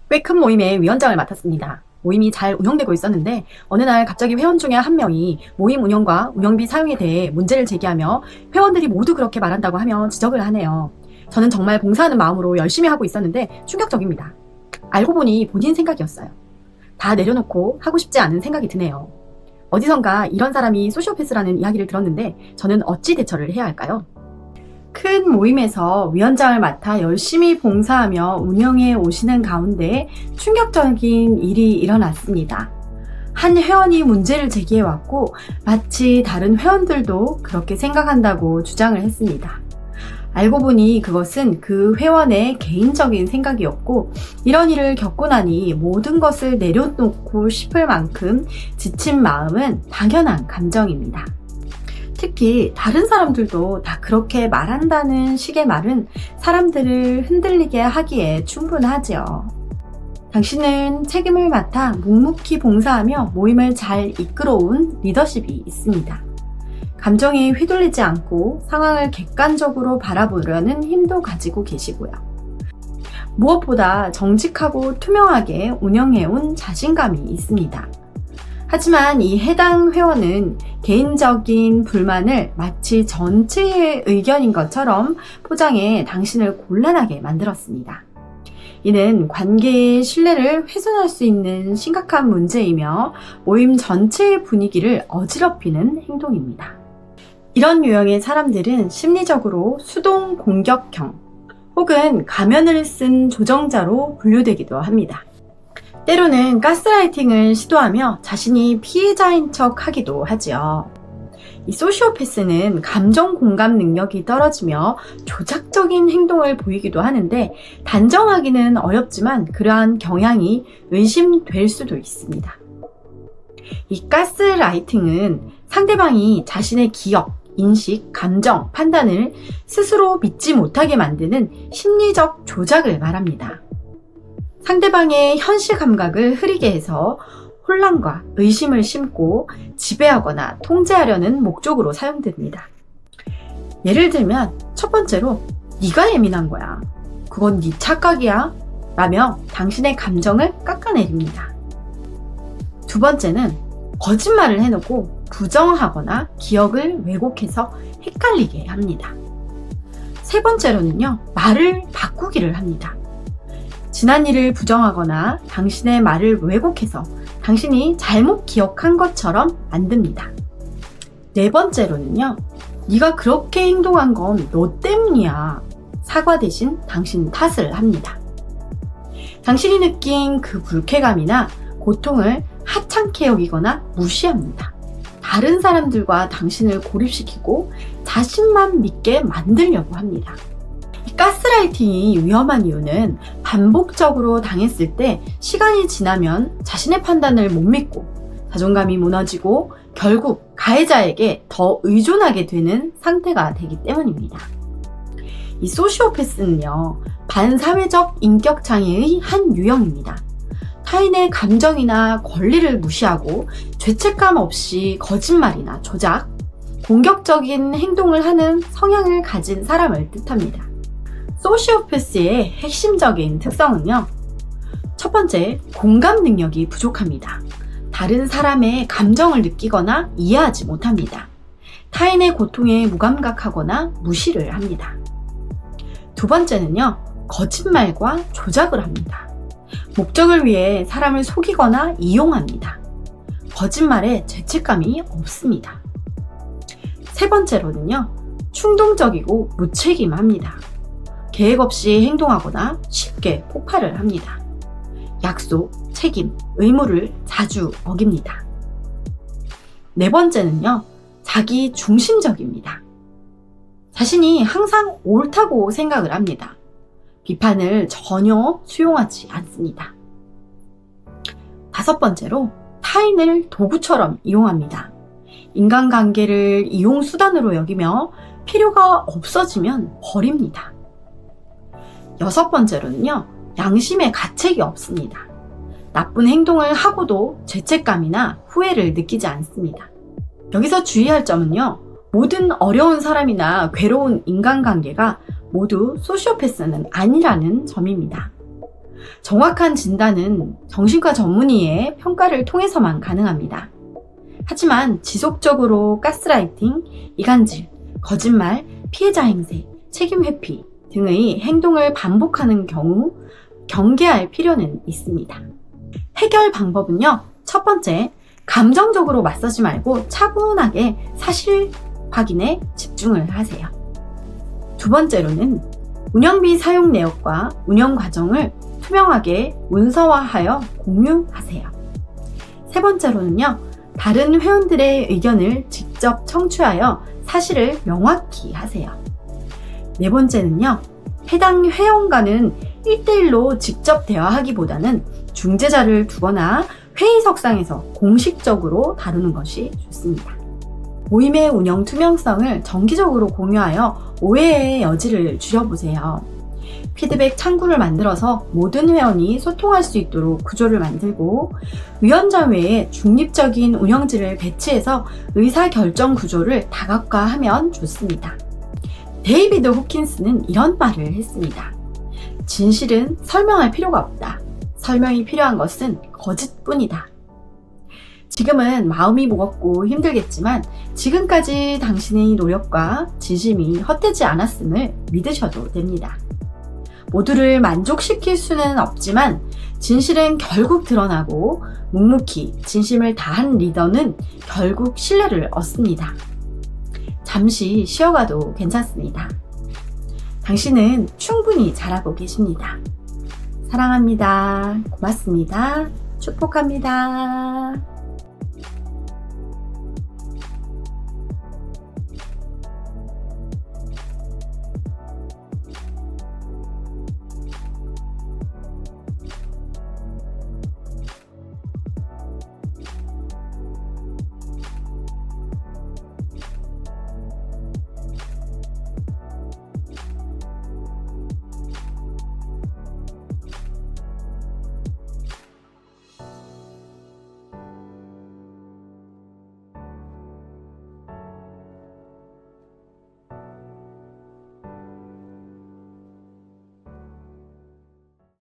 꽤 큰 모임의 위원장을 맡았습니다. 모임이 잘 운영되고 있었는데 어느 날 갑자기 회원 중에 한 명이 모임 운영과 운영비 사용에 대해 문제를 제기하며 회원들이 모두 그렇게 말한다고 하며 지적을 하네요. 저는 정말 봉사하는 마음으로 열심히 하고 있었는데 충격적입니다. 알고 보니 본인 생각이었어요. 다 내려놓고 하고 싶지 않은 생각이 드네요. 어디선가 이런 사람이 소시오패스라는 이야기를 들었는데 저는 어찌 대처를 해야 할까요? 큰 모임에서 위원장을 맡아 열심히 봉사하며 운영해 오시는 가운데 충격적인 일이 일어났습니다. 한 회원이 문제를 제기해왔고 마치 다른 회원들도 그렇게 생각한다고 주장을 했습니다. 알고 보니 그것은 그 회원의 개인적인 생각이었고 이런 일을 겪고 나니 모든 것을 내려놓고 싶을 만큼 지친 마음은 당연한 감정입니다. 특히 다른 사람들도 다 그렇게 말한다는 식의 말은 사람들을 흔들리게 하기에 충분하지요. 당신은 책임을 맡아 묵묵히 봉사하며 모임을 잘 이끌어온 리더십이 있습니다. 감정에 휘둘리지 않고 상황을 객관적으로 바라보려는 힘도 가지고 계시고요. 무엇보다 정직하고 투명하게 운영해온 자신감이 있습니다. 하지만 이 해당 회원은 개인적인 불만을 마치 전체의 의견인 것처럼 포장해 당신을 곤란하게 만들었습니다. 이는 관계의 신뢰를 훼손할 수 있는 심각한 문제이며 모임 전체의 분위기를 어지럽히는 행동입니다. 이런 유형의 사람들은 심리적으로 수동 공격형 혹은 가면을 쓴 조정자로 분류되기도 합니다. 때로는 가스라이팅을 시도하며 자신이 피해자인 척 하기도 하지요. 이 소시오패스는 감정 공감 능력이 떨어지며 조작적인 행동을 보이기도 하는데 단정하기는 어렵지만 그러한 경향이 의심될 수도 있습니다. 이 가스라이팅은 상대방이 자신의 기억, 인식, 감정, 판단을 스스로 믿지 못하게 만드는 심리적 조작을 말합니다. 상대방의 현실 감각을 흐리게 해서 혼란과 의심을 심고 지배하거나 통제하려는 목적으로 사용됩니다. 예를 들면 첫 번째로 네가 예민한 거야. 그건 네 착각이야. 라며 당신의 감정을 깎아내립니다. 두 번째는 거짓말을 해놓고 부정하거나 기억을 왜곡해서 헷갈리게 합니다. 세 번째로는요, 말을 바꾸기를 합니다. 지난 일을 부정하거나 당신의 말을 왜곡해서 당신이 잘못 기억한 것처럼 만듭니다. 네 번째로는요, 네가 그렇게 행동한 건 너 때문이야. 사과 대신 당신 탓을 합니다. 당신이 느낀 그 불쾌감이나 고통을 하찮게 여기거나 무시합니다. 다른 사람들과 당신을 고립시키고 자신만 믿게 만들려고 합니다. 가스라이팅이 위험한 이유는 반복적으로 당했을 때 시간이 지나면 자신의 판단을 못 믿고 자존감이 무너지고 결국 가해자에게 더 의존하게 되는 상태가 되기 때문입니다. 이 소시오패스는요, 반사회적 인격장애의 한 유형입니다. 타인의 감정이나 권리를 무시하고 죄책감 없이 거짓말이나 조작, 공격적인 행동을 하는 성향을 가진 사람을 뜻합니다. 소시오패스의 핵심적인 특성은요, 첫 번째, 공감 능력이 부족합니다. 다른 사람의 감정을 느끼거나 이해하지 못합니다. 타인의 고통에 무감각하거나 무시를 합니다. 두 번째는요, 거짓말과 조작을 합니다. 목적을 위해 사람을 속이거나 이용합니다. 거짓말에 죄책감이 없습니다. 세 번째로는요, 충동적이고 무책임합니다. 계획 없이 행동하거나 쉽게 폭발을 합니다. 약속, 책임, 의무를 자주 어깁니다. 네 번째는요, 자기 중심적입니다. 자신이 항상 옳다고 생각을 합니다. 비판을 전혀 수용하지 않습니다. 다섯 번째로, 타인을 도구처럼 이용합니다. 인간관계를 이용수단으로 여기며 필요가 없어지면 버립니다. 여섯 번째로는요, 양심의 가책이 없습니다. 나쁜 행동을 하고도 죄책감이나 후회를 느끼지 않습니다. 여기서 주의할 점은요, 모든 어려운 사람이나 괴로운 인간관계가 모두 소시오패스는 아니라는 점입니다. 정확한 진단은 정신과 전문의의 평가를 통해서만 가능합니다. 하지만 지속적으로 가스라이팅, 이간질, 거짓말, 피해자 행세, 책임 회피 등의 행동을 반복하는 경우 경계할 필요는 있습니다. 해결 방법은요. 첫 번째, 감정적으로 맞서지 말고 차분하게 사실 확인에 집중을 하세요. 두 번째로는 운영비 사용 내역과 운영 과정을 투명하게 문서화하여 공유하세요. 세 번째로는요, 다른 회원들의 의견을 직접 청취하여 사실을 명확히 하세요. 네 번째는요, 해당 회원과는 1대1로 직접 대화하기보다는 중재자를 두거나 회의석상에서 공식적으로 다루는 것이 좋습니다. 모임의 운영 투명성을 정기적으로 공유하여 오해의 여지를 줄여보세요. 피드백 창구를 만들어서 모든 회원이 소통할 수 있도록 구조를 만들고 위원장 외에 중립적인 운영진을 배치해서 의사결정 구조를 다각화하면 좋습니다. 데이비드 호킨스는 이런 말을 했습니다. 진실은 설명할 필요가 없다. 설명이 필요한 것은 거짓뿐이다. 지금은 마음이 무겁고 힘들겠지만 지금까지 당신의 노력과 진심이 헛되지 않았음을 믿으셔도 됩니다. 모두를 만족시킬 수는 없지만 진실은 결국 드러나고 묵묵히 진심을 다한 리더는 결국 신뢰를 얻습니다. 잠시 쉬어가도 괜찮습니다. 당신은 충분히 잘하고 계십니다. 사랑합니다. 고맙습니다. 축복합니다.